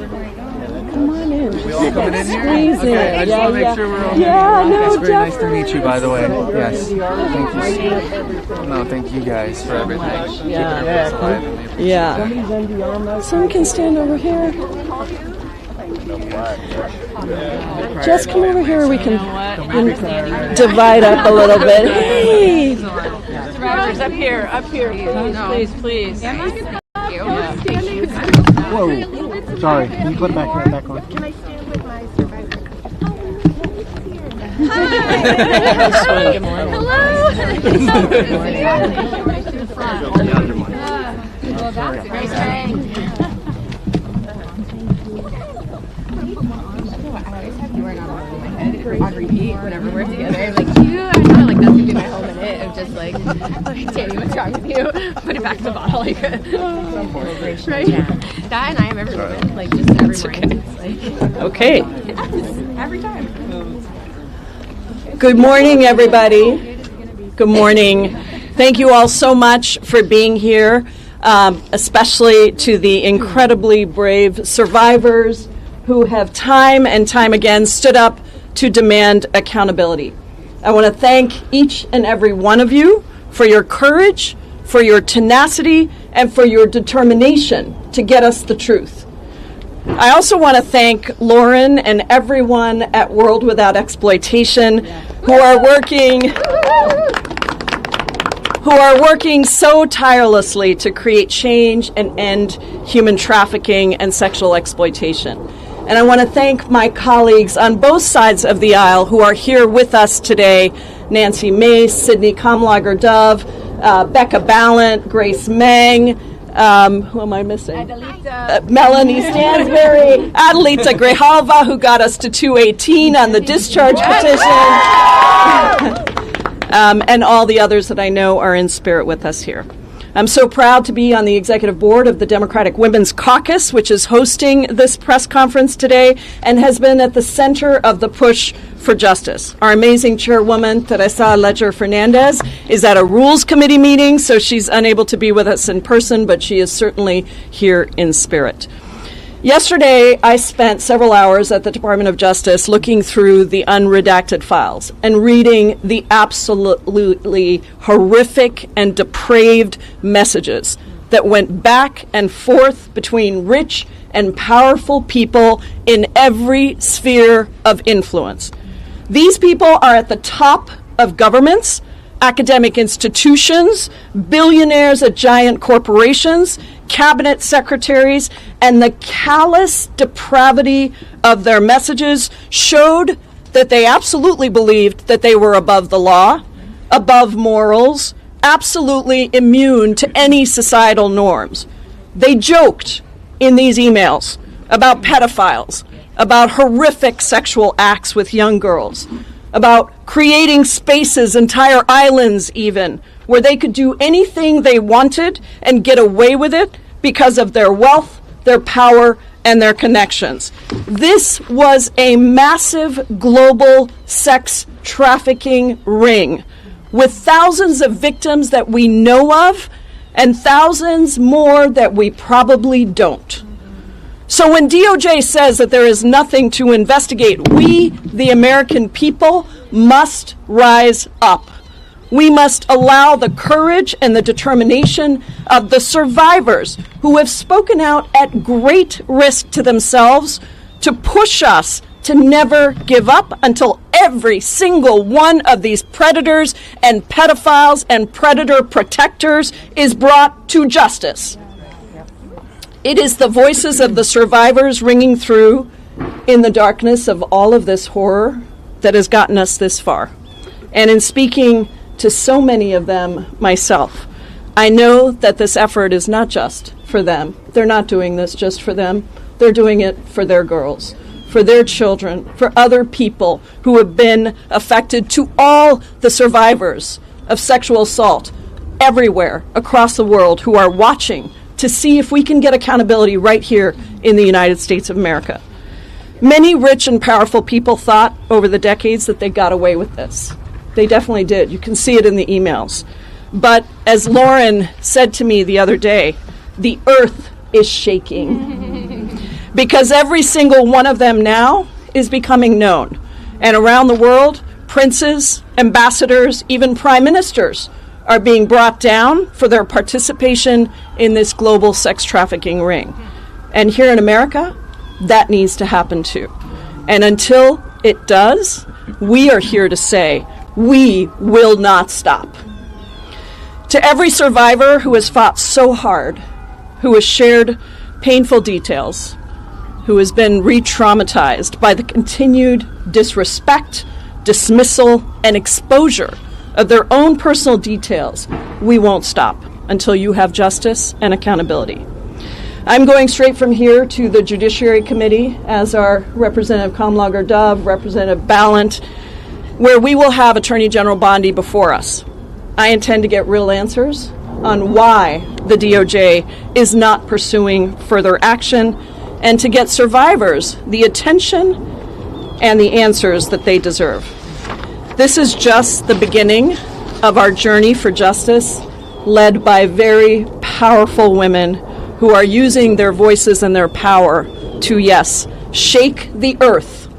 Come on in. We all coming in here? Squeeze in. Okay, I just want to make sure we're all no, It's very nice to definitely. meet you, by the way. Yes. Thank you. No, thank you guys for everything. Keeping us alive, and we appreciate Yeah. Some can stand over here. Just come over here. We can divide up a little bit. Hey! Survivors, up here. Please. Whoa. Sorry. Can you put it back on? Can I stand with my survivor? Good morning. On repeat whenever we're together. Like, I know, like, that's gonna be my whole minute of just like, Tammy, what's wrong with you? Put it back in the bottle, like, right? That and I am every moment, like, just every morning. Like, Okay. every time. Good morning, everybody. Good morning. Thank you all so much for being here, especially to the incredibly brave survivors who have time and time again stood up to demand accountability. I want to thank each and every one of you for your courage, for your tenacity, and for your determination to get us the truth. I also want to thank Lauren and everyone at World Without Exploitation who are working so tirelessly to create change and end human trafficking and sexual exploitation. And I want to thank my colleagues on both sides of the aisle who are here with us today: Nancy Mace, Sydney Kamlager-Dove, Becca Ballant, Grace Meng, who am I missing? Melanie Stansberry, Adelita Grijalva, who got us to 218 on the discharge petition, and all the others that I know are in spirit with us here. I'm so proud to be on the executive board of the Democratic Women's Caucus, which is hosting this press conference today and has been at the center of the push for justice. Our amazing chairwoman, Teresa Ledger Fernandez, is at a Rules Committee meeting, so she's unable to be with us in person, but she is certainly here in spirit. Yesterday, I spent several hours at the Department of Justice looking through the unredacted files and reading the absolutely horrific and depraved messages that went back and forth between rich and powerful people in every sphere of influence. These people are at the top of governments, academic institutions, billionaires at giant corporations, cabinet secretaries, and the callous depravity of their messages showed that they absolutely believed that they were above the law, above morals, absolutely immune to any societal norms. They joked in these emails about pedophiles, about horrific sexual acts with young girls, about creating spaces, entire islands even, where they could do anything they wanted and get away with it because of their wealth, their power, and their connections. This was a massive global sex trafficking ring with thousands of victims that we know of and thousands more that we probably don't. So when DOJ says that there is nothing to investigate, we, the American people, must rise up. We must allow the courage and the determination of the survivors who have spoken out at great risk to themselves to push us to never give up until every single one of these predators and pedophiles and predator protectors is brought to justice. It is the voices of the survivors ringing through in the darkness of all of this horror that has gotten us this far. And in speaking to so many of them myself, I know that this effort is not just for them. They're not doing this just for them. They're doing it for their girls, for their children, for other people who have been affected, to all the survivors of sexual assault everywhere across the world who are watching to see if we can get accountability right here in the United States of America. Many rich and powerful people thought over the decades that they got away with this. They definitely did. You can see it in the emails. But as Lauren said to me the other day, the earth is shaking. because every single one of them now is becoming known. And around the world, princes, ambassadors, even prime ministers are being brought down for their participation in this global sex trafficking ring. And here in America, that needs to happen too. And until it does, we are here to say, we will not stop. To every survivor who has fought so hard, who has shared painful details, who has been re-traumatized by the continued disrespect, dismissal, and exposure of their own personal details, we won't stop until you have justice and accountability. I'm going straight from here to the Judiciary Committee as our Representative Kamlager-Dove, Representative Ballant, where we will have Attorney General Bondi before us. I intend to get real answers on why the DOJ is not pursuing further action and to get survivors the attention and the answers that they deserve. This is just the beginning of our journey for justice, led by very powerful women who are using their voices and their power to, yes, shake the earth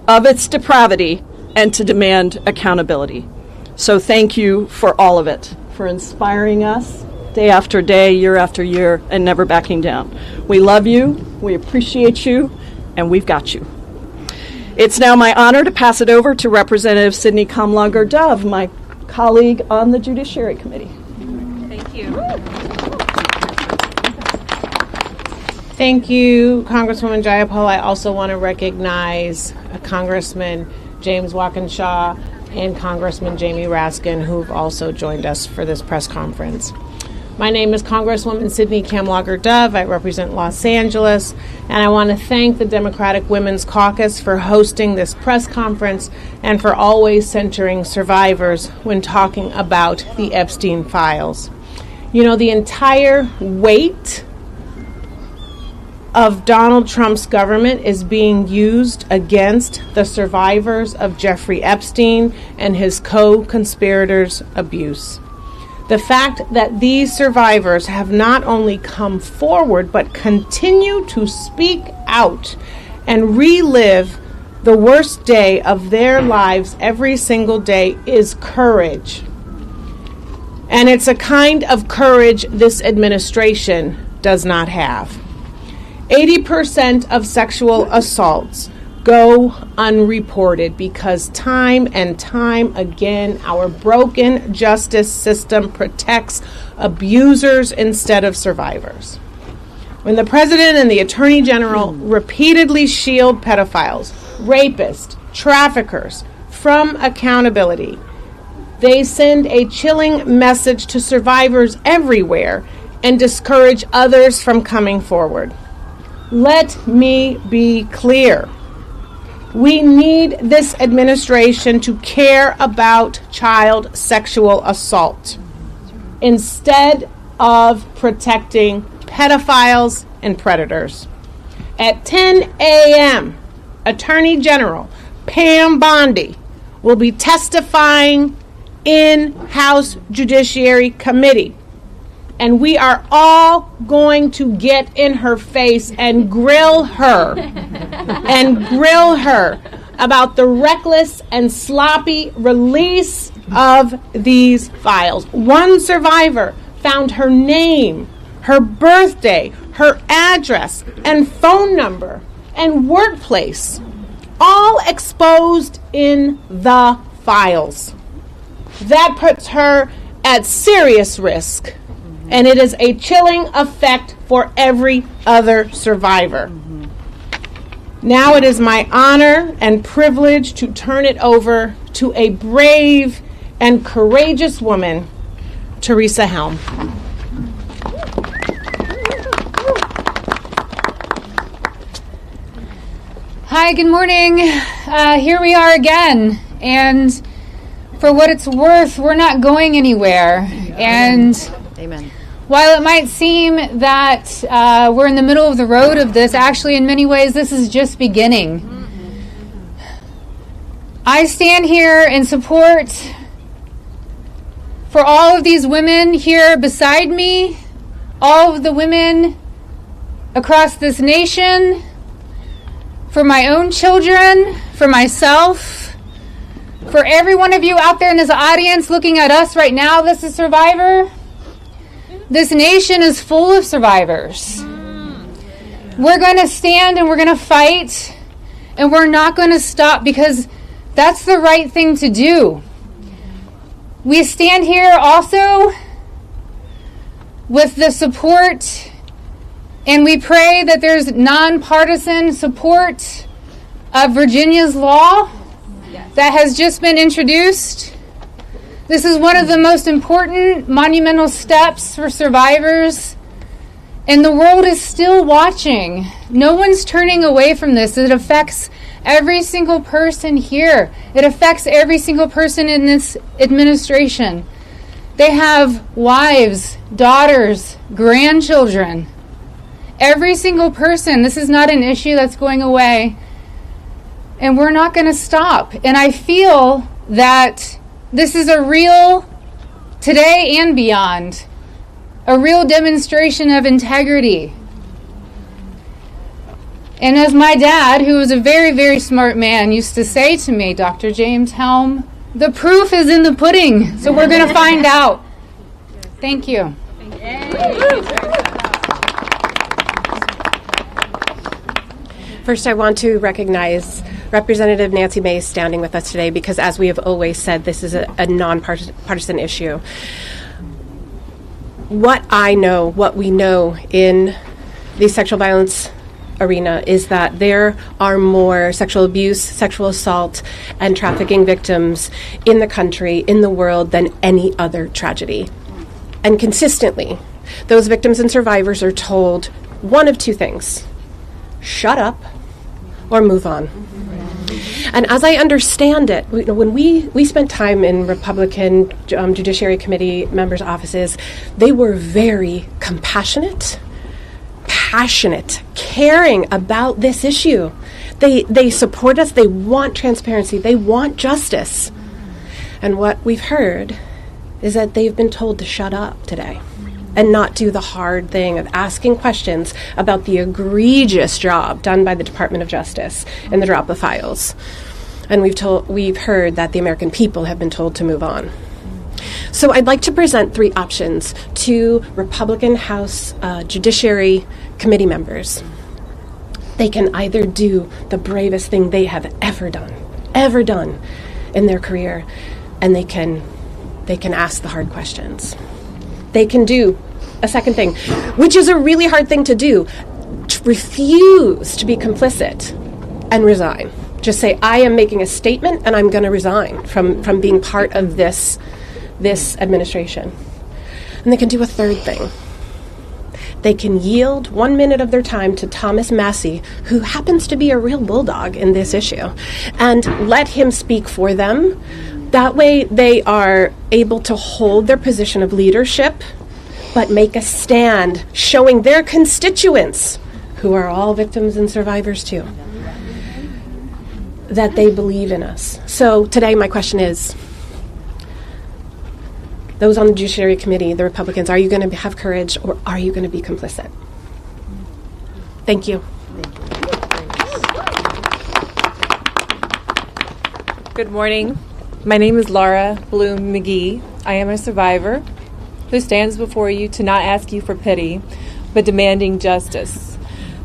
of its depravity and to demand accountability. So thank you for all of it, for inspiring us day after day, year after year, and never backing down. We love you, we appreciate you, and we've got you. It's now my honor to pass it over to Representative Sidney Kamlager-Dove, my colleague on the Judiciary Committee. Thank you. Thank you, Congresswoman Jayapal. I also want to recognize Congressman James Walkinshaw and Congressman Jamie Raskin, who've also joined us for this press conference. My name is Congresswoman Sidney Kamlager-Dove. I represent Los Angeles, and I want to thank the Democratic Women's Caucus for hosting this press conference and for always centering survivors when talking about the Epstein files. You know, the entire weight of Donald Trump's government is being used against the survivors of Jeffrey Epstein and his co-conspirators' abuse. The fact that these survivors have not only come forward but continue to speak out and relive the worst day of their lives every single day is courage. And it's a kind of courage this administration does not have. 80% of sexual assaults go unreported because time and time again our broken justice system protects abusers instead of survivors. When the President and the Attorney General repeatedly shield pedophiles, rapists, traffickers from accountability, they send a chilling message to survivors everywhere and discourage others from coming forward. Let me be clear. We need this administration to care about child sexual assault instead of protecting pedophiles and predators. At 10 a.m., Attorney General Pam Bondi will be testifying in House Judiciary Committee. And we are all going to get in her face and grill her about the reckless and sloppy release of these files. One survivor found her name, her birthday, her address, and phone number, and workplace, all exposed in the files. That puts her at serious risk. And it is a chilling effect for every other survivor. Now it is my honor and privilege to turn it over to a brave and courageous woman, Teresa Helm. Hi, good morning. Here we are again. And for what it's worth, we're not going anywhere. And Amen. while it might seem that we're in the middle of the road of this, actually in many ways this is just beginning. I stand here in support for all of these women here beside me, all of the women across this nation, for my own children, for myself, for every one of you out there in this audience looking at us right now, this is Survivor. This nation is full of survivors. We're going to stand and we're going to fight, and we're not going to stop because that's the right thing to do. We stand here also with the support, and we pray that there's nonpartisan support of Virginia's law that has just been introduced. This is one of the most important monumental steps for survivors, and the world is still watching. No one's turning away from this. It affects every single person here. It affects every single person in this administration. They have wives, daughters, grandchildren. Every single person. This is not an issue that's going away. And we're not going to stop. And I feel that this is a real, today and beyond, a real demonstration of integrity. And as my dad, who was a very, very smart man, used to say to me, Dr. James Helm, the proof is in the pudding. So we're going to find out. Thank you. First, I want to recognize Representative Nancy Mace standing with us today because, as we have always said, this is a nonpartisan issue. What we know in the sexual violence arena is that there are more sexual abuse, sexual assault, and trafficking victims in the country, in the world, than any other tragedy. And consistently, those victims and survivors are told one of two things: shut up or move on. And as I understand it, when we spent time in Republican Judiciary Committee members' offices, they were very compassionate, passionate, caring about this issue. They support us. They want transparency. They want justice. And what we've heard is that they've been told to shut up today and not do the hard thing of asking questions about the egregious job done by the Department of Justice in the drop of files. And we've heard that the American people have been told to move on. So I'd like to present three options to Republican House Judiciary Committee members. They can either do the bravest thing they have ever done in their career, and they can ask the hard questions. They can do a second thing, which is a really hard thing to do: to refuse to be complicit and resign. Just say, I am making a statement and I'm going to resign from being part of this administration. And they can do a third thing. They can yield 1 minute of their time to Thomas Massie, who happens to be a real bulldog in this issue, and let him speak for them. That way they are able to hold their position of leadership, but make a stand showing their constituents, who are all victims and survivors too, that they believe in us. So today my question is, those on the Judiciary Committee, the Republicans, are you going to have courage or are you going to be complicit? Thank you. Good morning. My name is Laura Bloom McGee. I am a survivor who stands before you to not ask you for pity, but demanding justice.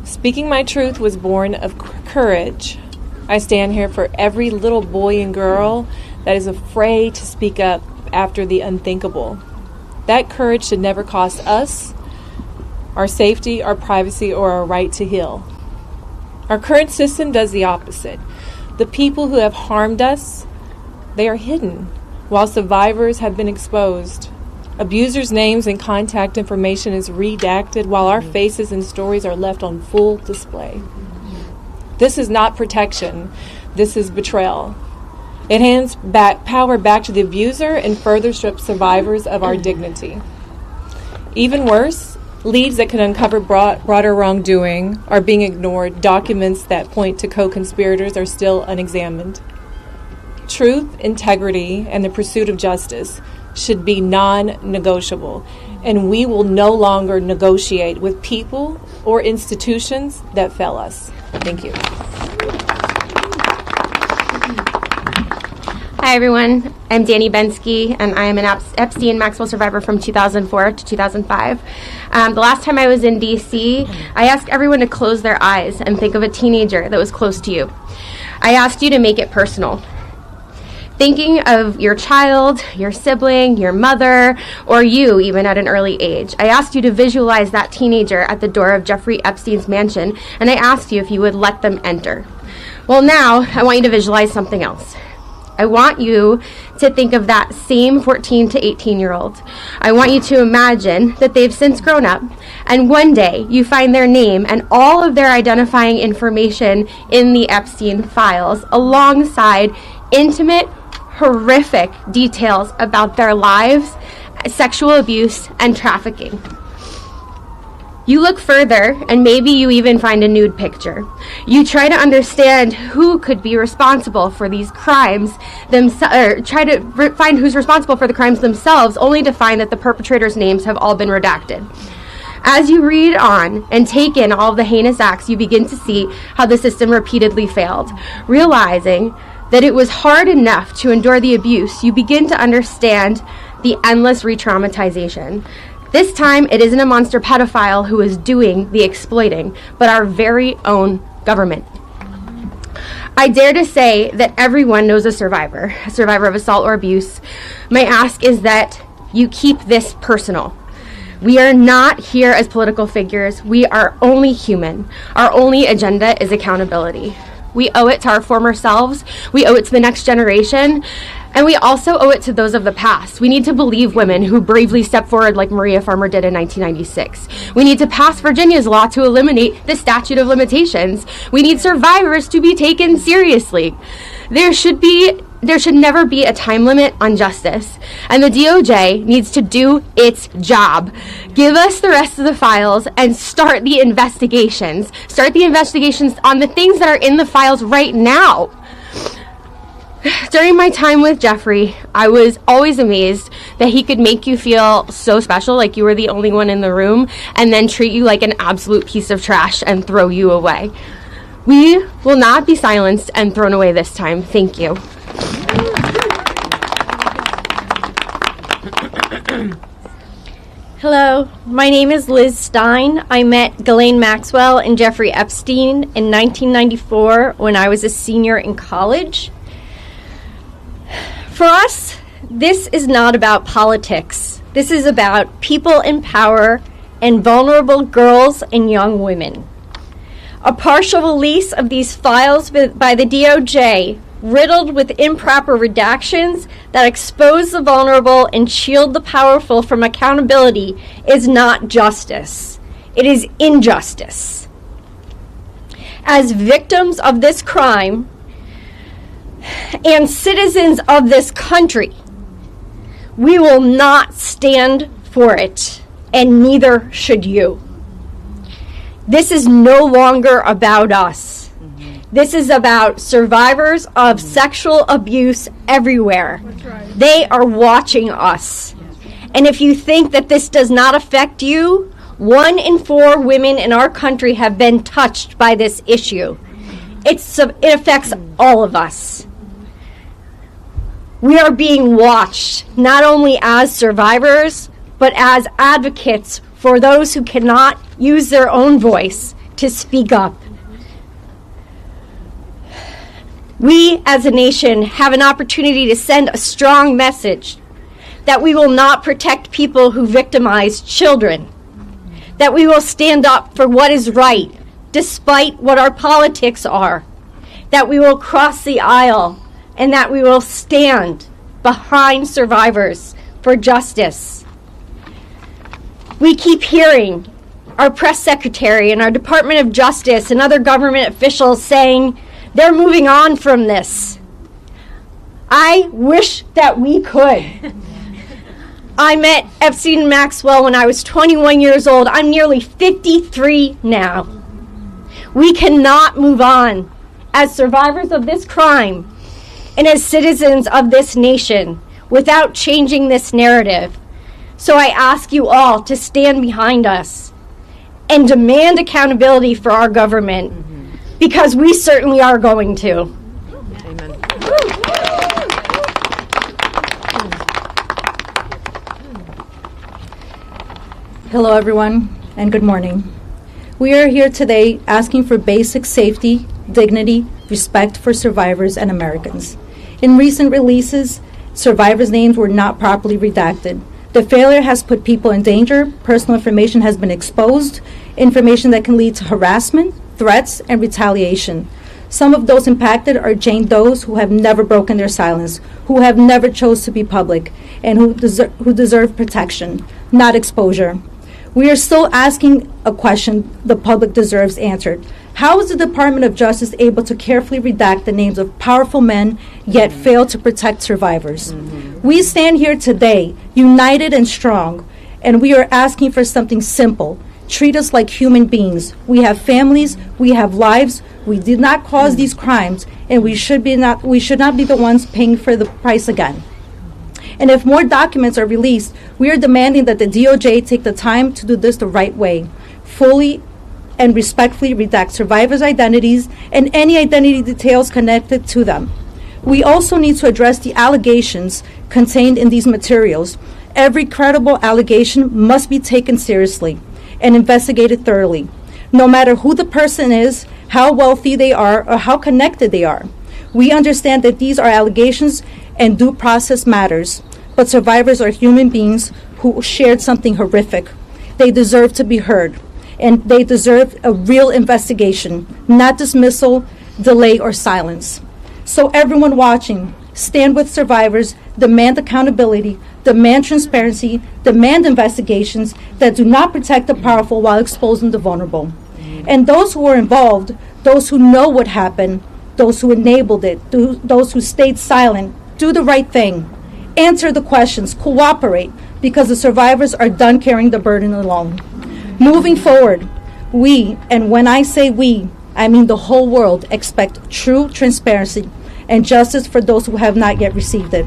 Speaking my truth was born of courage. I stand here for every little boy and girl that is afraid to speak up after the unthinkable. That courage should never cost us our safety, our privacy, or our right to heal. Our current system does the opposite. The people who have harmed us, they are hidden, while survivors have been exposed. Abusers' names and contact information is redacted, while our faces and stories are left on full display. This is not protection. This is betrayal. It hands power back to the abuser and further strips survivors of our dignity. Even worse, leads that can uncover broader wrongdoing are being ignored. Documents that point to co-conspirators are still unexamined. Truth, integrity, and the pursuit of justice should be non-negotiable, and we will no longer negotiate with people or institutions that fail us. Thank you. Hi, everyone. I'm Danny Bensky, and I am an Epstein Maxwell survivor from 2004 to 2005. The last time I was in D.C., I asked everyone to close their eyes and think of a teenager that was close to you. I asked you to make it personal. Thinking of your child, your sibling, your mother, or you even at an early age. I asked you to visualize that teenager at the door of Jeffrey Epstein's mansion, and I asked you if you would let them enter. Well, now I want you to visualize something else. I want you to think of that same 14 to 18-year-old. I want you to imagine that they've since grown up, and one day you find their name and all of their identifying information in the Epstein files alongside intimate, horrific details about their lives, sexual abuse, and trafficking. You look further, and maybe you even find a nude picture. You try to understand who could be responsible for these crimes, or try to find who's responsible for the crimes themselves, only to find that the perpetrators' names have all been redacted. As you read on and take in all of the heinous acts, you begin to see how the system repeatedly failed. Realizing that it was hard enough to endure the abuse, you begin to understand the endless re-traumatization. This time, it isn't a monster pedophile who is doing the exploiting, but our very own government. I dare to say that everyone knows a survivor of assault or abuse. My ask is that you keep this personal. We are not here as political figures. We are only human. Our only agenda is accountability. We owe it to our former selves. We owe it to the next generation. And we also owe it to those of the past. We need to believe women who bravely stepped forward like Maria Farmer did in 1996. We need to pass Virginia's law to eliminate the statute of limitations. We need survivors to be taken seriously. There should never be a time limit on justice. And the DOJ needs to do its job. Give us the rest of the files and start the investigations. Start the investigations on the things that are in the files right now. During my time with Jeffrey, I was always amazed that he could make you feel so special, like you were the only one in the room, and then treat you like an absolute piece of trash and throw you away. We will not be silenced and thrown away this time. Thank you. Hello, my name is Liz Stein. I met Ghislaine Maxwell and Jeffrey Epstein in 1994 when I was a senior in college. For us, this is not about politics. This is about people in power and vulnerable girls and young women. A partial release of these files by the DOJ, riddled with improper redactions that expose the vulnerable and shield the powerful from accountability, is not justice. It is injustice. As victims of this crime and citizens of this country, we will not stand for it, and neither should you. This is no longer about us. This is about survivors of sexual abuse everywhere. That's right. They are watching us. And if you think that this does not affect you, 1 in 4 women in our country have been touched by this issue. It affects all of us. We are being watched, not only as survivors, but as advocates for those who cannot use their own voice to speak up. We, as a nation, have an opportunity to send a strong message that we will not protect people who victimize children, that we will stand up for what is right, despite what our politics are, that we will cross the aisle, and that we will stand behind survivors for justice. We keep hearing our press secretary and our Department of Justice and other government officials saying they're moving on from this. I wish that we could. I met Epstein and Maxwell when I was 21 years old. I'm nearly 53 now. We cannot move on as survivors of this crime and as citizens of this nation without changing this narrative. So I ask you all to stand behind us and demand accountability for our government, because we certainly are going to. Hello, everyone, and good morning. We are here today asking for basic safety, dignity, respect for survivors and Americans. In recent releases, survivors' names were not properly redacted. The failure has put people in danger. Personal information has been exposed, information that can lead to harassment, threats, and retaliation. Some of those impacted are Jane Does who have never broken their silence, who have never chose to be public, and who deserve protection, not exposure. We are still asking a question the public deserves answered. How is the Department of Justice able to carefully redact the names of powerful men, yet fail to protect survivors? We stand here today, united and strong, and we are asking for something simple. Treat us like human beings. We have families, we have lives. We did not cause these crimes, and we should not be the ones paying for the price again. And if more documents are released, we are demanding that the DOJ take the time to do this the right way, fully and respectfully redact survivors' identities and any identity details connected to them. We also need to address the allegations contained in these materials. Every credible allegation must be taken seriously and investigated thoroughly, no matter who the person is, how wealthy they are, or how connected they are. We understand that these are allegations and due process matters, but survivors are human beings who shared something horrific. They deserve to be heard, and they deserve a real investigation, not dismissal, delay, or silence. So everyone watching, stand with survivors, demand accountability, demand transparency, demand investigations that do not protect the powerful while exposing the vulnerable. And those who were involved, those who know what happened, those who enabled it, those who stayed silent, do the right thing. Answer the questions, cooperate, because the survivors are done carrying the burden alone. Moving forward, we, and when I say we, I mean the whole world, expect true transparency and justice for those who have not yet received it.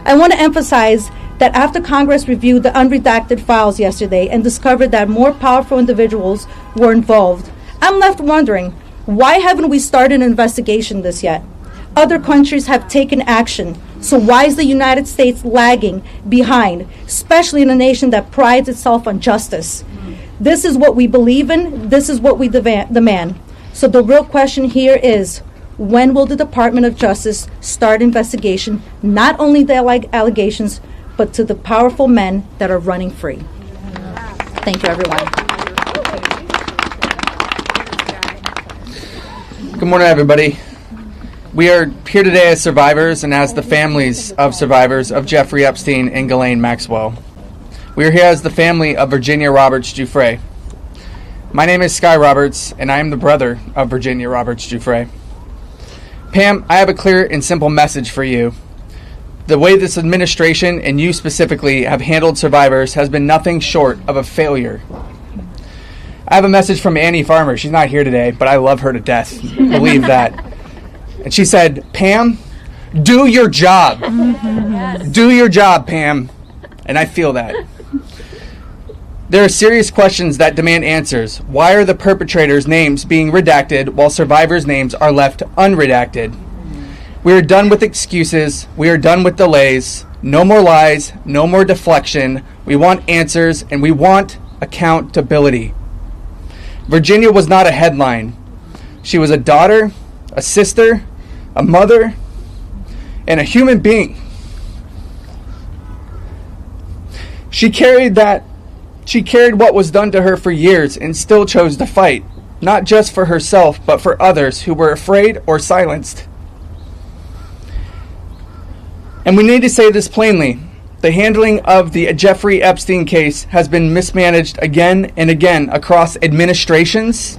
I want to emphasize that after Congress reviewed the unredacted files yesterday and discovered that more powerful individuals were involved, I'm left wondering, why haven't we started an investigation this yet? Other countries have taken action, so why is the United States lagging behind, especially in a nation that prides itself on justice? This is what we believe in, this is what we demand. So the real question here is, when will the Department of Justice start investigation, not only the allegations, but to the powerful men that are running free? Thank you, everyone. Good morning, everybody. We are here today as survivors and as the families of survivors of Jeffrey Epstein and Ghislaine Maxwell. We are here as the family of Virginia Roberts Giuffre. My name is Sky Roberts, and I am the brother of Virginia Roberts Giuffre. Pam, I have a clear and simple message for you. The way this administration, and you specifically, have handled survivors has been nothing short of a failure. I have a message from Annie Farmer. She's not here today, but I love her to death. Believe that. And she said, Pam, do your job. Do your job, Pam. And I feel that. There are serious questions that demand answers. Why are the perpetrators' names being redacted while survivors' names are left unredacted? We are done with excuses. We are done with delays. No more lies. No more deflection. We want answers, and we want accountability. Virginia was not a headline. She was a daughter, a sister, a mother, and a human being. She carried what was done to her for years and still chose to fight, not just for herself, but for others who were afraid or silenced. And we need to say this plainly. The handling of the Jeffrey Epstein case has been mismanaged again and again across administrations,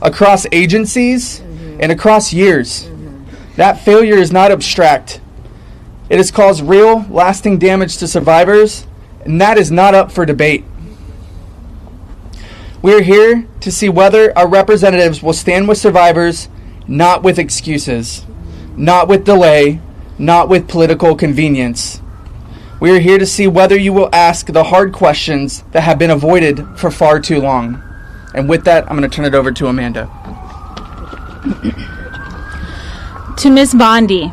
across agencies, and across years. That failure is not abstract. It has caused real, lasting damage to survivors, and that is not up for debate. We are here to see whether our representatives will stand with survivors, not with excuses, not with delay, not with political convenience. We are here to see whether you will ask the hard questions that have been avoided for far too long. And with that, I'm going to turn it over to Amanda. To Ms. Bondi,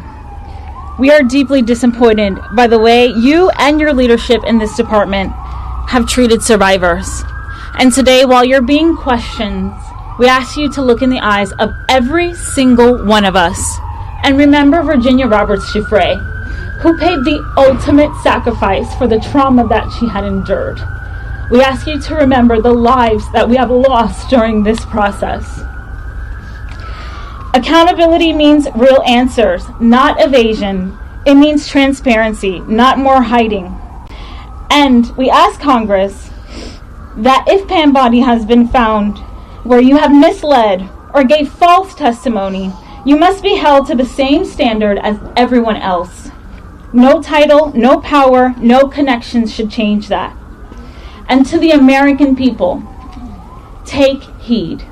we are deeply disappointed by the way you and your leadership in this department have treated survivors. And today, while you're being questioned, we ask you to look in the eyes of every single one of us and remember Virginia Roberts Giuffre, who paid the ultimate sacrifice for the trauma that she had endured. We ask you to remember the lives that we have lost during this process. Accountability means real answers, not evasion. It means transparency, not more hiding. And we ask Congress that if Pam Bondi has been found where you have misled or gave false testimony, you must be held to the same standard as everyone else. No title, no power, no connections should change that. And to the American people, take heed.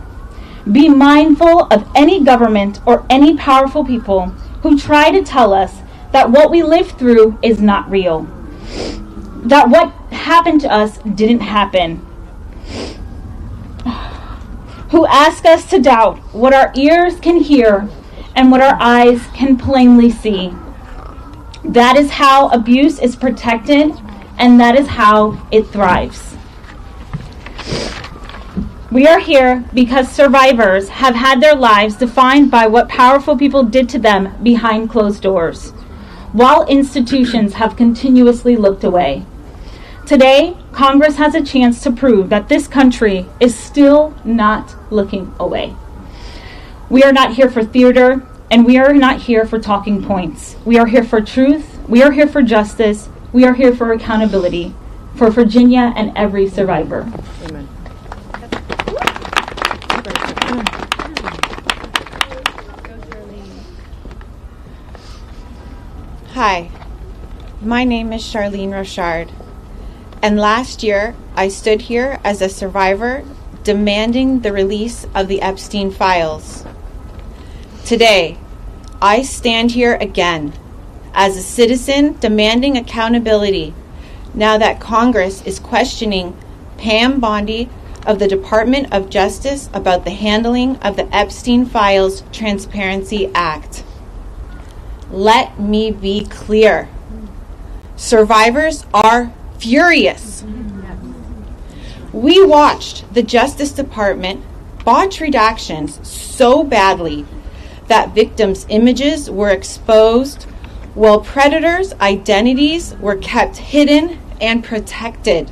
Be mindful of any government or any powerful people who try to tell us that what we lived through is not real, that what happened to us didn't happen, who ask us to doubt what our ears can hear and what our eyes can plainly see. That is how abuse is protected, and that is how it thrives. We are here because survivors have had their lives defined by what powerful people did to them behind closed doors, while institutions have continuously looked away. Today, Congress has a chance to prove that this country is still not looking away. We are not here for theater, and we are not here for talking points. We are here for truth. We are here for justice. We are here for accountability for Virginia and every survivor. Amen. Hi, my name is Charlene Rochard, and last year I stood here as a survivor demanding the release of the Epstein files. Today, I stand here again as a citizen demanding accountability now that Congress is questioning Pam Bondi of the Department of Justice about the handling of the Epstein Files Transparency Act. Let me be clear. Survivors are furious. We watched the Justice Department botch redactions so badly that victims' images were exposed while predators' identities were kept hidden and protected.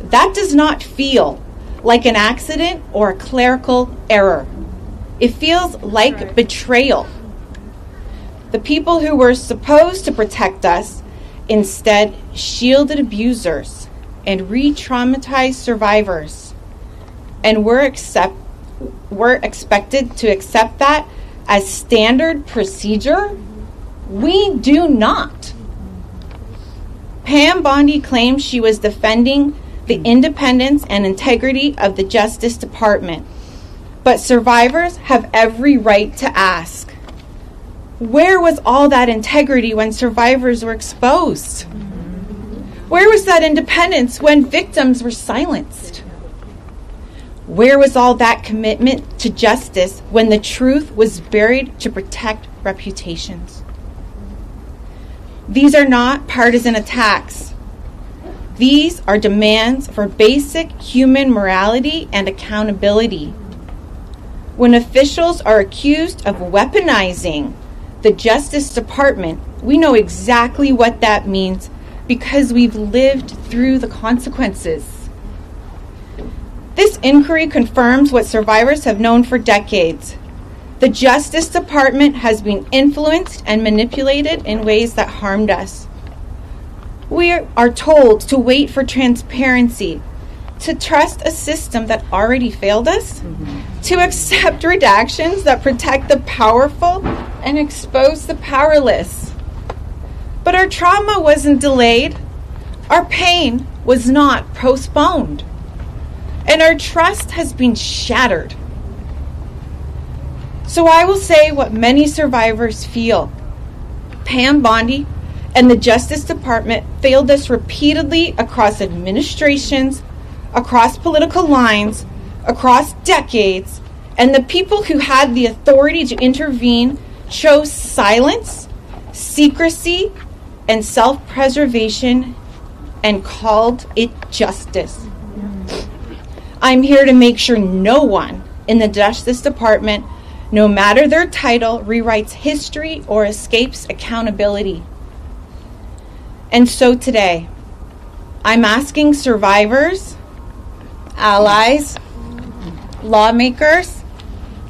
That does not feel like an accident or a clerical error. It feels like betrayal. The people who were supposed to protect us instead shielded abusers and re-traumatized survivors. And we're expected to accept that as standard procedure? We do not. Pam Bondi claims she was defending the independence and integrity of the Justice Department. But survivors have every right to ask, where was all that integrity when survivors were exposed? Where was that independence when victims were silenced? Where was all that commitment to justice when the truth was buried to protect reputations? These are not partisan attacks. These are demands for basic human morality and accountability. When officials are accused of weaponizing the Justice Department, we know exactly what that means because we've lived through the consequences. This inquiry confirms what survivors have known for decades. The Justice Department has been influenced and manipulated in ways that harmed us. We are told to wait for transparency, to trust a system that already failed us, to accept redactions that protect the powerful and expose the powerless. But our trauma wasn't delayed. Our pain was not postponed. And our trust has been shattered. So I will say what many survivors feel. Pam Bondi and the Justice Department failed us repeatedly across administrations, across political lines, across decades, and the people who had the authority to intervene chose silence, secrecy, and self-preservation and called it justice. I'm here to make sure no one in the Justice Department, no matter their title, rewrites history or escapes accountability. And so today, I'm asking survivors, allies, lawmakers,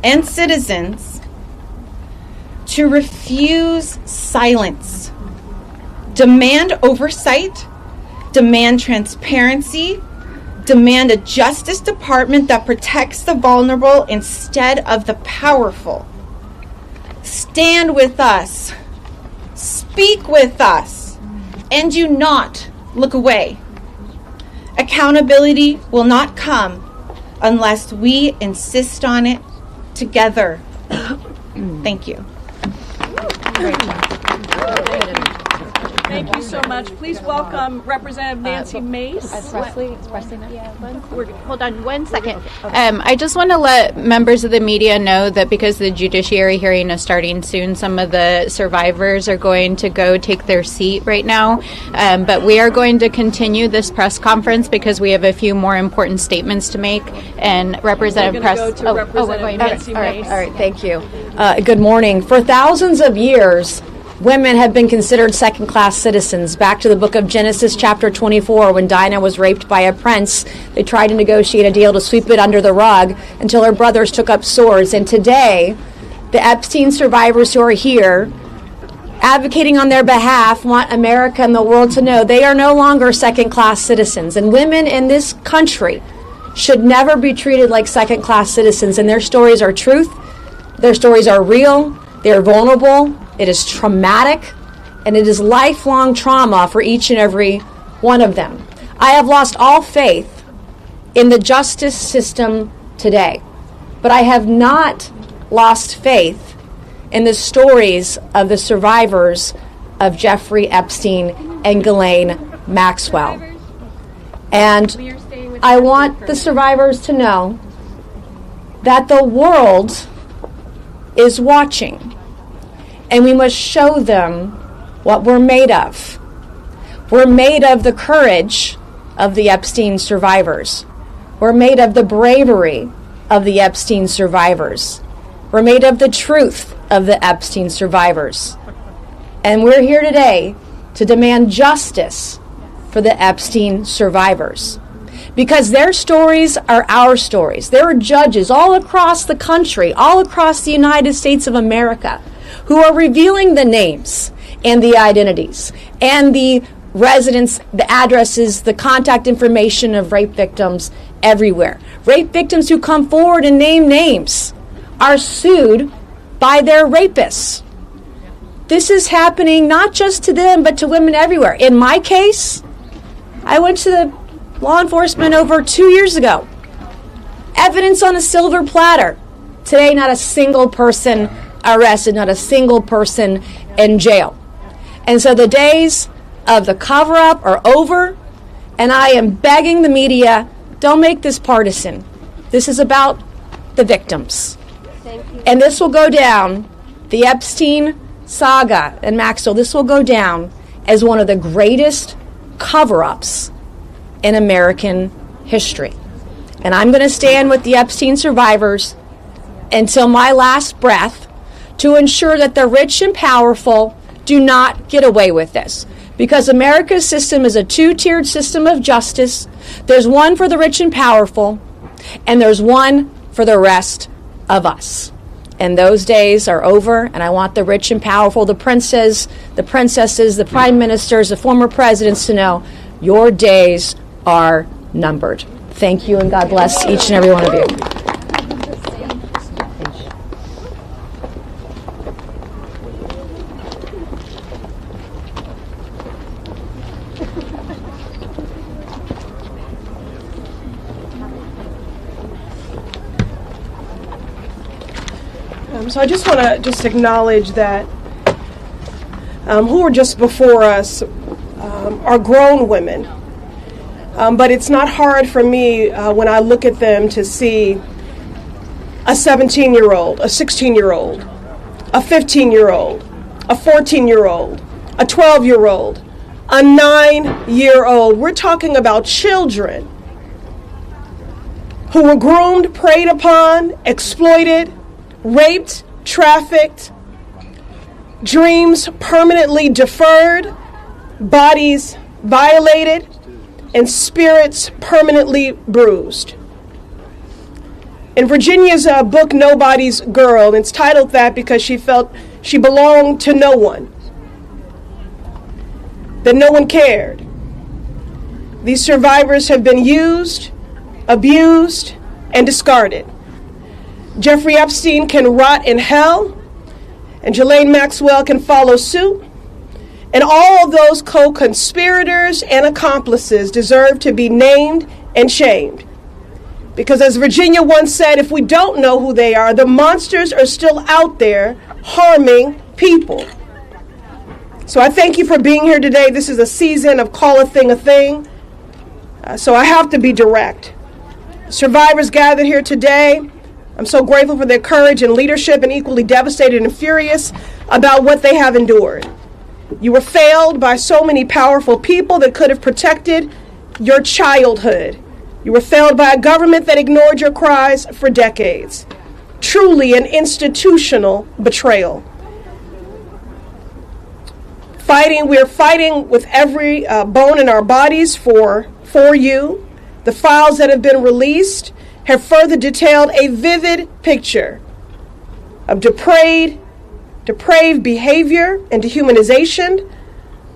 and citizens to refuse silence, demand oversight, demand transparency, demand a Justice Department that protects the vulnerable instead of the powerful. Stand with us, speak with us, and do not look away. Accountability will not come unless we insist on it together. Thank you. Thank you so much. Please welcome Representative Nancy Mace. Hold on 1 second. I just want to let members of the media know that because the judiciary hearing is starting soon, some of the survivors are going to go take their seat right now. But we are going to continue this press conference because we have a few more important statements to make. And Representative We're going to go to Representative Nancy Mace. All right, thank you. Good morning. For thousands of years, women have been considered second-class citizens. Back to the book of Genesis, chapter 24, when Dinah was raped by a prince, they tried to negotiate a deal to sweep it under the rug until her brothers took up swords. And today, the Epstein survivors who are here, advocating on their behalf, want America and the world to know they are no longer second-class citizens. And women in this country should never be treated like second-class citizens. And their stories are truth. Their stories are real. They're vulnerable. It is traumatic, and it is lifelong trauma for each and every one of them. I have lost all faith in the justice system today, but I have not lost faith in the stories of the survivors of Jeffrey Epstein and Ghislaine Maxwell. And I want the survivors to know that the world is watching. And we must show them what we're made of. We're made of the courage of the Epstein survivors. We're made of the bravery of the Epstein survivors. We're made of the truth of the Epstein survivors. And we're here today to demand justice for the Epstein survivors. Because their stories are our stories. There are judges all across the country, all across the United States of America, who are revealing the names and the identities and the residence, the addresses, the contact information of rape victims everywhere. Rape victims who come forward and name names are sued by their rapists. This is happening not just to them, but to women everywhere. In my case, I went to the law enforcement over 2 years ago. Evidence on a silver platter. Today, not a single person arrested, not a single person in jail. And so the days of the cover-up are over, and I am begging the media, don't make this partisan. This is about the victims. And this will go down, the Epstein saga and Maxwell, this will go down as one of the greatest cover-ups in American history. And I'm going to stand with the Epstein survivors until my last breath to ensure that the rich and powerful do not get away with this. Because America's system is a two-tiered system of justice. There's one for the rich and powerful, and there's one for the rest of us. And those days are over, and I want the rich and powerful, the princes, the princesses, the prime ministers, the former presidents to know your days are numbered. Thank you, and God bless each and every one of you. So I just want to acknowledge that who are just before us are grown women. But it's not hard for me when I look at them to see a 17-year-old, a 16-year-old, a 15-year-old, a 14-year-old, a 12-year-old, a 9-year-old. We're talking about children who were groomed, preyed upon, exploited, raped, trafficked, dreams permanently deferred, bodies violated, and spirits permanently bruised. In Virginia's book, Nobody's Girl, it's titled that because she felt she belonged to no one, that no one cared. These survivors have been used, abused, and discarded. Jeffrey Epstein can rot in hell, and Ghislaine Maxwell can follow suit. And all of those co-conspirators and accomplices deserve to be named and shamed. Because as Virginia once said, if we don't know who they are, the monsters are still out there harming people. So I thank you for being here today. This is a season of call a thing. So I have to be direct. Survivors gathered here today, I'm so grateful for their courage and leadership, and equally devastated and furious about what they have endured. You were failed by so many powerful people that could have protected your childhood. You were failed by a government that ignored your cries for decades. Truly an institutional betrayal. We're fighting with every bone in our bodies for you. The files that have been released have further detailed a vivid picture of depraved behavior and dehumanization,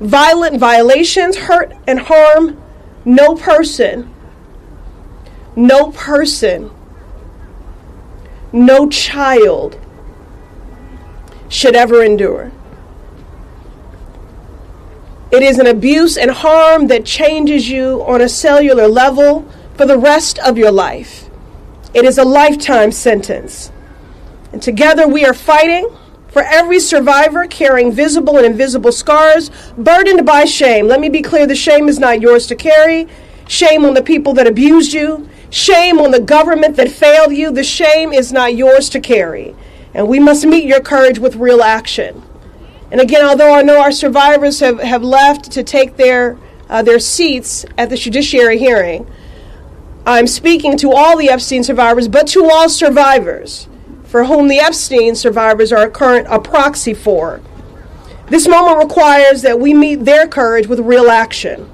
violent violations, hurt and harm no person, no child should ever endure. It is an abuse and harm that changes you on a cellular level for the rest of your life. It is a lifetime sentence. And together we are fighting for every survivor carrying visible and invisible scars, burdened by shame. Let me be clear, the shame is not yours to carry. Shame on the people that abused you. Shame on the government that failed you. The shame is not yours to carry. And we must meet your courage with real action. And again, although I know our survivors have left to take their seats at the judiciary hearing, I'm speaking to all the Epstein survivors, but to all survivors for whom the Epstein survivors are a proxy for. This moment requires that we meet their courage with real action.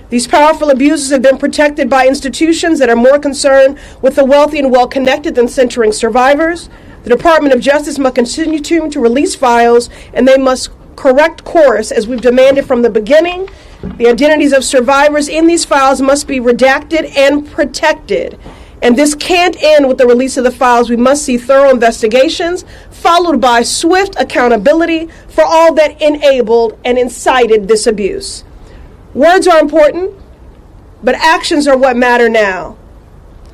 These powerful abusers have been protected by institutions that are more concerned with the wealthy and well-connected than centering survivors. The Department of Justice must continue to release files, and they must correct course as we've demanded from the beginning. The identities of survivors in these files must be redacted and protected. And this can't end with the release of the files. We must see thorough investigations, followed by swift accountability for all that enabled and incited this abuse. Words are important, but actions are what matter now.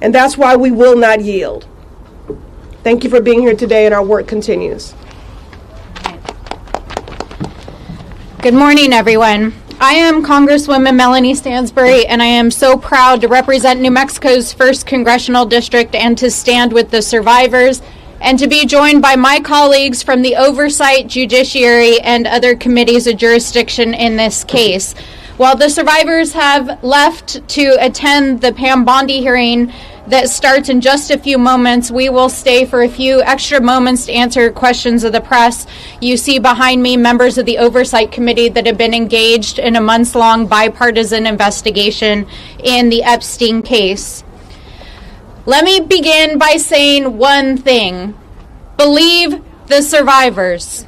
And that's why we will not yield. Thank you for being here today, and our work continues. Good morning, everyone. I am Congresswoman Melanie Stansbury, and I am so proud to represent New Mexico's 1st Congressional District and to stand with the survivors and to be joined by my colleagues from the Oversight, Judiciary, and other committees of jurisdiction in this case. While the survivors have left to attend the Pam Bondi hearing that starts in just a few moments, we will stay for a few extra moments to answer questions of the press. You see behind me members of the Oversight Committee that have been engaged in a months-long bipartisan investigation in the Epstein case. Let me begin by saying one thing. Believe the survivors.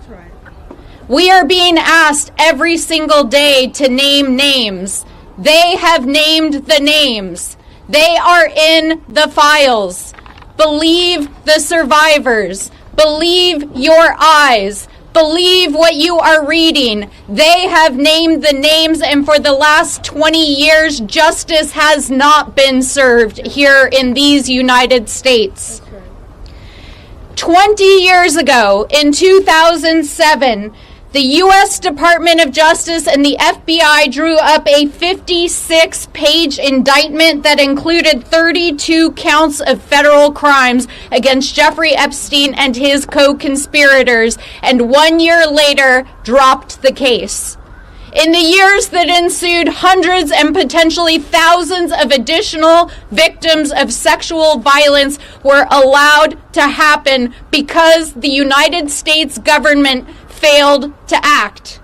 We are being asked every single day to name names. They have named the names. They are in the files. Believe the survivors. Believe your eyes. Believe what you are reading. They have named the names, and for the last 20 years, justice has not been served here in these United States. 20 years ago, in 2007, The U.S. Department of Justice and the FBI drew up a 56-page indictment that included 32 counts of federal crimes against Jeffrey Epstein and his co-conspirators, and 1 year later dropped the case. In the years that ensued, hundreds and potentially thousands of additional victims of sexual violence were allowed to happen because the United States government failed to act.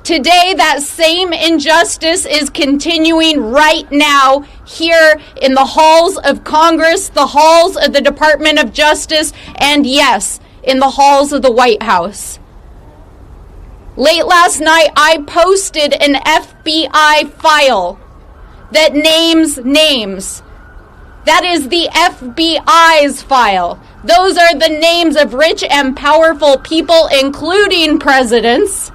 Today, that same injustice is continuing right now here in the halls of Congress, the halls of the Department of Justice, and yes, in the halls of the White House. Late last night, I posted an FBI file that names names. That is the FBI's file. Those are the names of rich and powerful people, including presidents,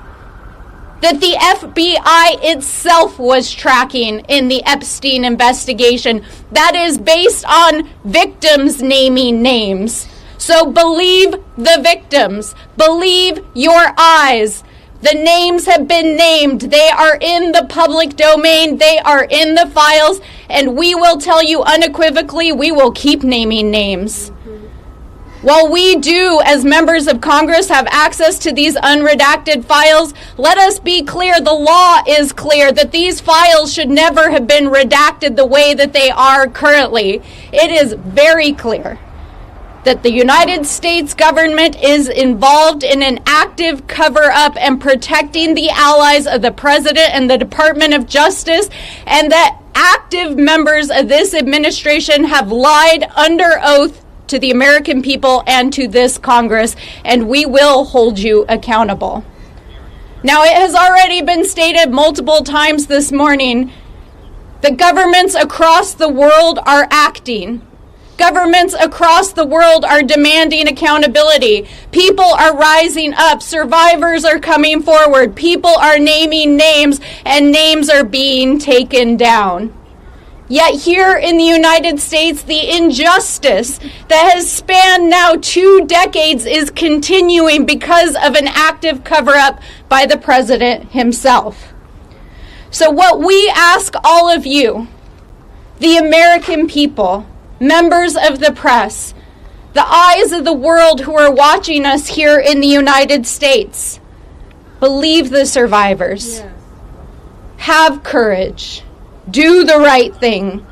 that the FBI itself was tracking in the Epstein investigation. That is based on victims naming names. So believe the victims. Believe your eyes. The names have been named. They are in the public domain. They are in the files. And we will tell you unequivocally, we will keep naming names. While we do, as members of Congress, have access to these unredacted files, let us be clear, the law is clear that these files should never have been redacted the way that they are currently. It is very clear that the United States government is involved in an active cover-up and protecting the allies of the President and the Department of Justice, and that active members of this administration have lied under oath to the American people and to this Congress, and we will hold you accountable. Now, it has already been stated multiple times this morning that governments across the world are acting. Governments across the world are demanding accountability. People are rising up. Survivors are coming forward. People are naming names, and names are being taken down. Yet here in the United States, the injustice that has spanned now 2 decades is continuing because of an active cover-up by the president himself. So what we ask all of you, the American people, members of the press, the eyes of the world who are watching us here in the United States, believe the survivors. Yes. Have courage. Do the right thing.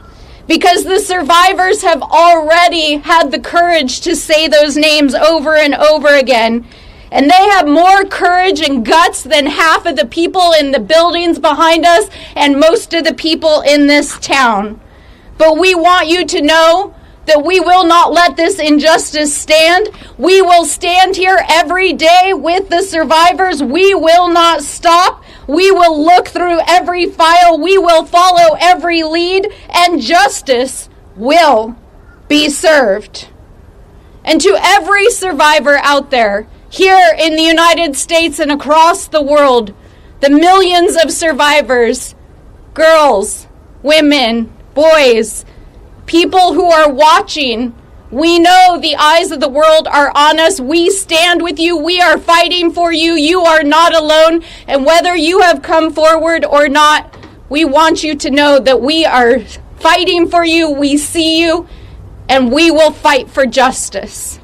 Because the survivors have already had the courage to say those names over and over again. And they have more courage and guts than half of the people in the buildings behind us and most of the people in this town. But we want you to know that we will not let this injustice stand. We will stand here every day with the survivors. We will not stop. We will look through every file. We will follow every lead, and justice will be served. And to every survivor out there, here in the United States and across the world, the millions of survivors, girls, women, boys, people who are watching, we know the eyes of the world are on us. We stand with you. We are fighting for you. You are not alone. And whether you have come forward or not, we want you to know that we are fighting for you. We see you, and we will fight for justice.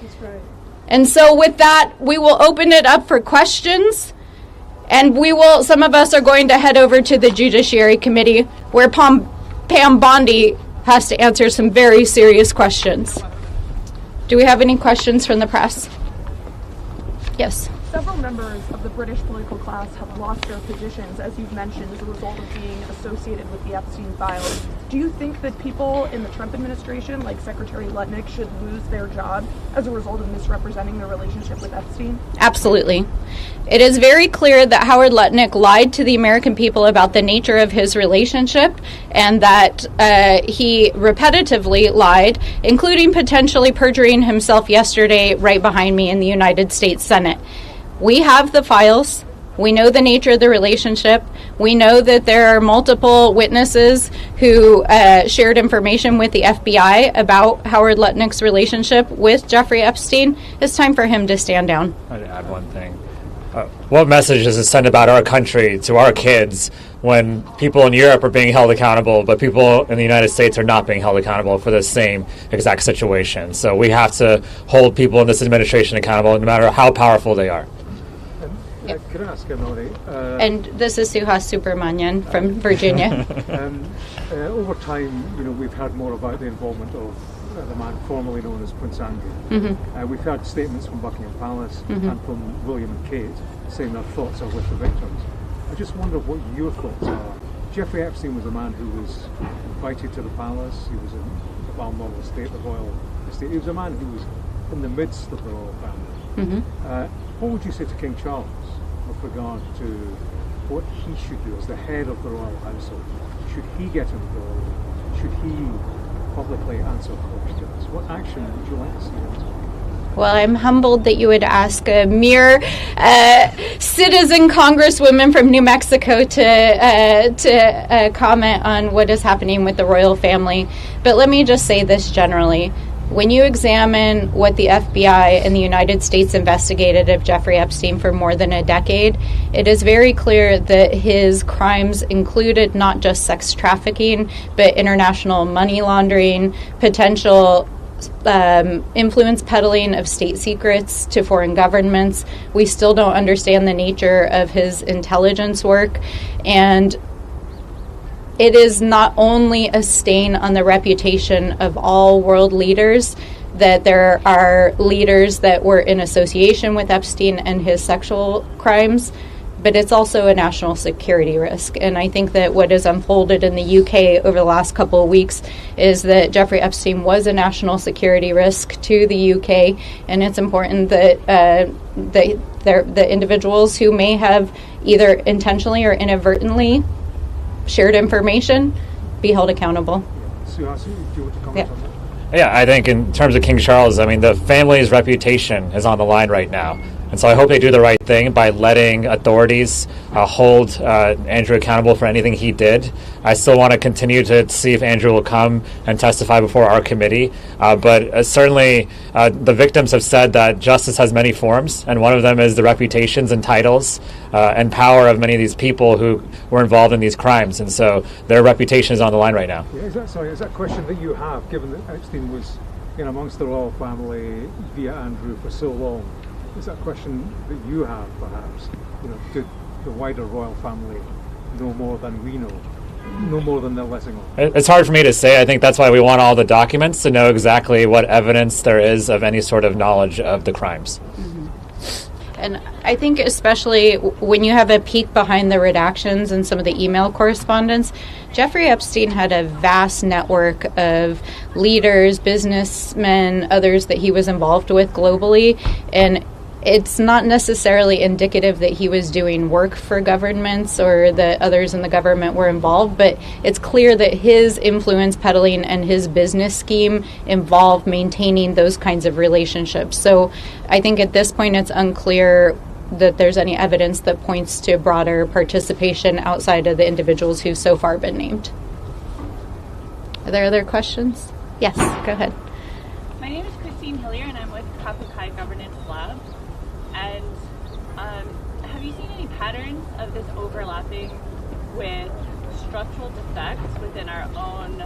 That's right. And so with that, we will open it up for questions. And some of us are going to head over to the Judiciary Committee, where Pam Bondi has to answer some very serious questions. Do we have any questions from the press? Yes. Several members of the British political class have lost their positions, as you've mentioned, as a result of being associated with the Epstein files. Do you think that people in the Trump administration, like Secretary Lutnick, should lose their job as a result of misrepresenting their relationship with Epstein? Absolutely. It is very clear that Howard Lutnick lied to the American people about the nature of his relationship, and that he repetitively lied, including potentially perjuring himself yesterday right behind me in the United States Senate. We have the files. We know the nature of the relationship. We know that there are multiple witnesses who shared information with the FBI about Howard Lutnick's relationship with Jeffrey Epstein. It's time for him to stand down. I'd add one thing. what message does it send about our country to our kids when people in Europe are being held accountable, but people in the United States are not being held accountable for the same exact situation? So we have to hold people in this administration accountable no matter how powerful they are. Could I ask Emily? And this is Suhas Subramanian from Virginia. Over time, we've heard more about the involvement of the man formerly known as Prince Andrew. We've heard statements from Buckingham Palace and from William and Kate saying their thoughts are with the victims. I just wonder what your thoughts are. Jeffrey Epstein was a man who was invited to the palace. He was in the Balmoral estate, the royal estate. He was a man who was in the midst of the royal family. What would you say to King Charles with regard to what he should do as the head of the royal household? Should he get involved? Should he publicly answer questions? What action would you like to see him take? Well, I'm humbled that you would ask a mere citizen congresswoman from New Mexico to comment on what is happening with the royal family. But let me just say this generally. When you examine what the FBI and the United States investigated of Jeffrey Epstein for more than a decade, it is very clear that his crimes included not just sex trafficking, but international money laundering, potential influence peddling of state secrets to foreign governments. We still don't understand the nature of his intelligence work, and it is not only a stain on the reputation of all world leaders that there are leaders that were in association with Epstein and his sexual crimes, but it's also a national security risk. And I think that what has unfolded in the UK over the last couple of weeks is that Jeffrey Epstein was a national security risk to the UK, and it's important that the individuals who may have either intentionally or inadvertently shared information be held accountable. Suhas, do you want to comment on that? Yeah, I think in terms of King Charles, the family's reputation is on the line right now. And so I hope they do the right thing by letting authorities hold Andrew accountable for anything he did. I still want to continue to see if Andrew will come and testify before our committee. But certainly the victims have said that justice has many forms, and one of them is the reputations and titles and power of many of these people who were involved in these crimes. And so their reputation is on the line right now. Yeah, is that a question that you have, given that Epstein was in amongst the royal family via Andrew for so long? Is that a question that you have, perhaps? Did the wider royal family know more than we know? No more than they're letting on? It's hard for me to say. I think that's why we want all the documents to know exactly what evidence there is of any sort of knowledge of the crimes. And I think especially when you have a peek behind the redactions and some of the email correspondence, Jeffrey Epstein had a vast network of leaders, businessmen, others that he was involved with globally. And it's not necessarily indicative that he was doing work for governments or that others in the government were involved, but it's clear that his influence peddling and his business scheme involved maintaining those kinds of relationships. So I think at this point it's unclear that there's any evidence that points to broader participation outside of the individuals who've so far been named. Are there other questions? Yes, go ahead. My name is Christine Hillier, and I'm with Kapukai Governance Lab. And have you seen any patterns of this overlapping with structural defects within our own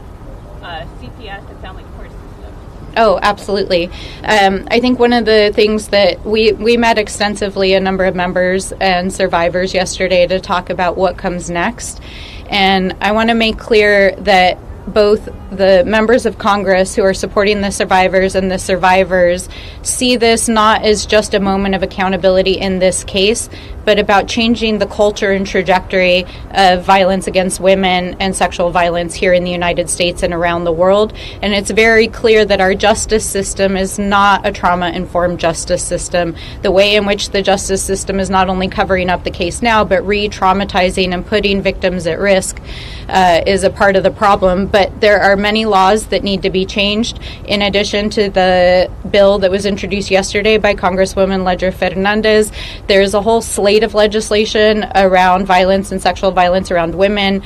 CPS and family court system? Oh, absolutely. I think one of the things that we met extensively, a number of members and survivors yesterday to talk about what comes next. And I want to make clear that both the members of Congress who are supporting the survivors and the survivors see this not as just a moment of accountability in this case, but about changing the culture and trajectory of violence against women and sexual violence here in the United States and around the world. And it's very clear that our justice system is not a trauma-informed justice system. The way in which the justice system is not only covering up the case now, but re-traumatizing and putting victims at risk is a part of the problem. but there are many laws that need to be changed. In addition to the bill that was introduced yesterday by Congresswoman Ledger Fernandez, there's a whole slate of legislation around violence and sexual violence around women,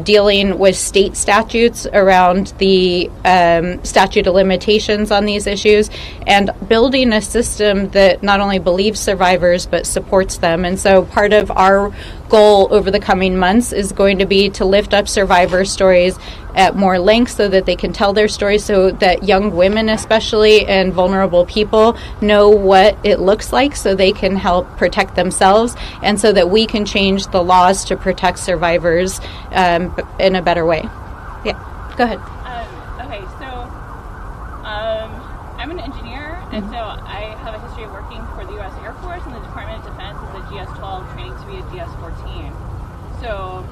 dealing with state statutes around the statute of limitations on these issues, and building a system that not only believes survivors but supports them. And so part of our goal over the coming months is going to be to lift up survivor stories at more length so that they can tell their stories, so that young women especially and vulnerable people know what it looks like so they can help protect themselves, and so that we can change the laws to protect survivors in a better way. Yeah, go ahead. Okay, so I'm an engineer, and so I have a history of working for the U.S. Air Force and the Department of Defense as a GS-12 training to be a GS-14. So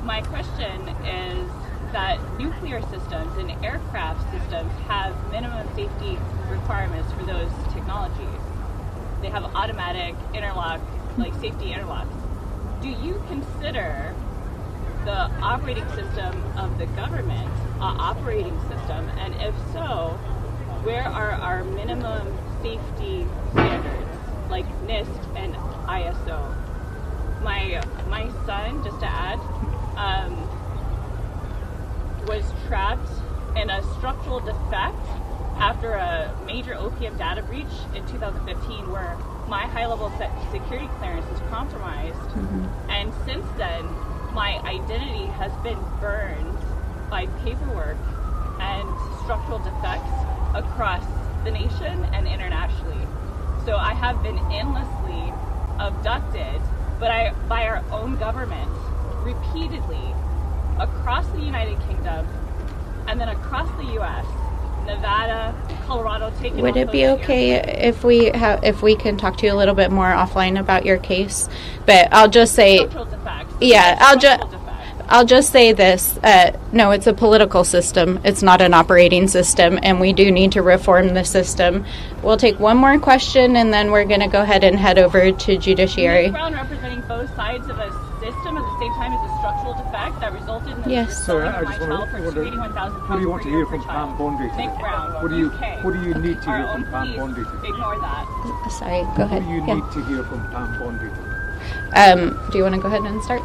my question is that nuclear systems and aircraft systems have minimum safety requirements for those technologies. They have automatic interlock, like safety interlocks. Do you consider the operating system of the government an operating system? And if so, where are our minimum safety standards, like NIST and ISO? My son, just to add, was trapped in a structural defect after a major OPM data breach in 2015 where my high-level security clearance was compromised. And since then, my identity has been burned by paperwork and structural defects across the nation and internationally. So I have been endlessly abducted by our own government repeatedly across the United Kingdom and then across the U.S., Nevada, Colorado. Would it be okay if we can talk to you a little bit more offline about your case? But I'll just say, I'll just say this. No, it's a political system. It's not an operating system, and we do need to reform the system. We'll take one more question, and then we're going to go ahead and head over to Judiciary. Ms. Brown representing both sides of a system at the same time as a structural defect that resulted in the Sorry, I just child for £81,000 what do you want to hear from Pam Bondi today? Nick Brown, What do you need to hear from Pam Bondi today? Ignore that. Sorry, go ahead. What do you need to hear from Pam Bondi today? Do you want to go ahead and start?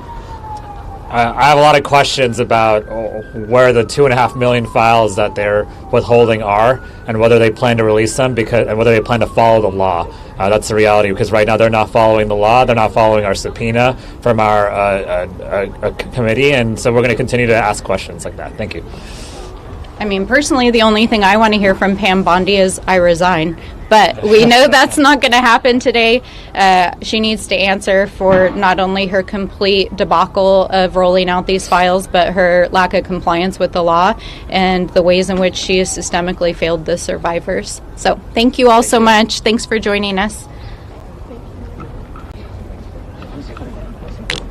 I have a lot of questions about where the 2.5 million files that they're withholding are, and whether they plan to release them, and whether they plan to follow the law. That's the reality, because right now they're not following the law. They're not following our subpoena from our committee, and so we're going to continue to ask questions like that. Thank you. I mean, personally, the only thing I want to hear from Pam Bondi is I resign. But we know that's not going to happen today. She needs to answer for not only her complete debacle of rolling out these files, but her lack of compliance with the law and the ways in which she has systemically failed the survivors. So thank you all so much. Thanks for joining us.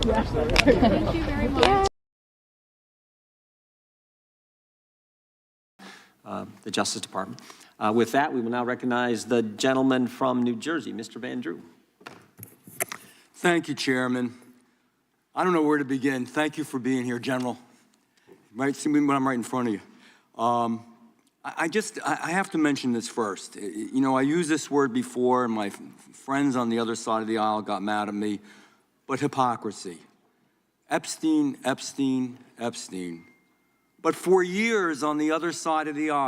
Thank you very much. The Justice Department. With that, we will now recognize the gentleman from New Jersey, Mr. Van Drew. Thank you, Chairman. I don't know where to begin. Thank you for being here, General. You might see me when I'm right in front of you. I have to mention this first. You know, I used this word before, and my friends on the other side of the aisle got mad at me, but hypocrisy. Epstein, Epstein, Epstein. But for years on the other side of the aisle,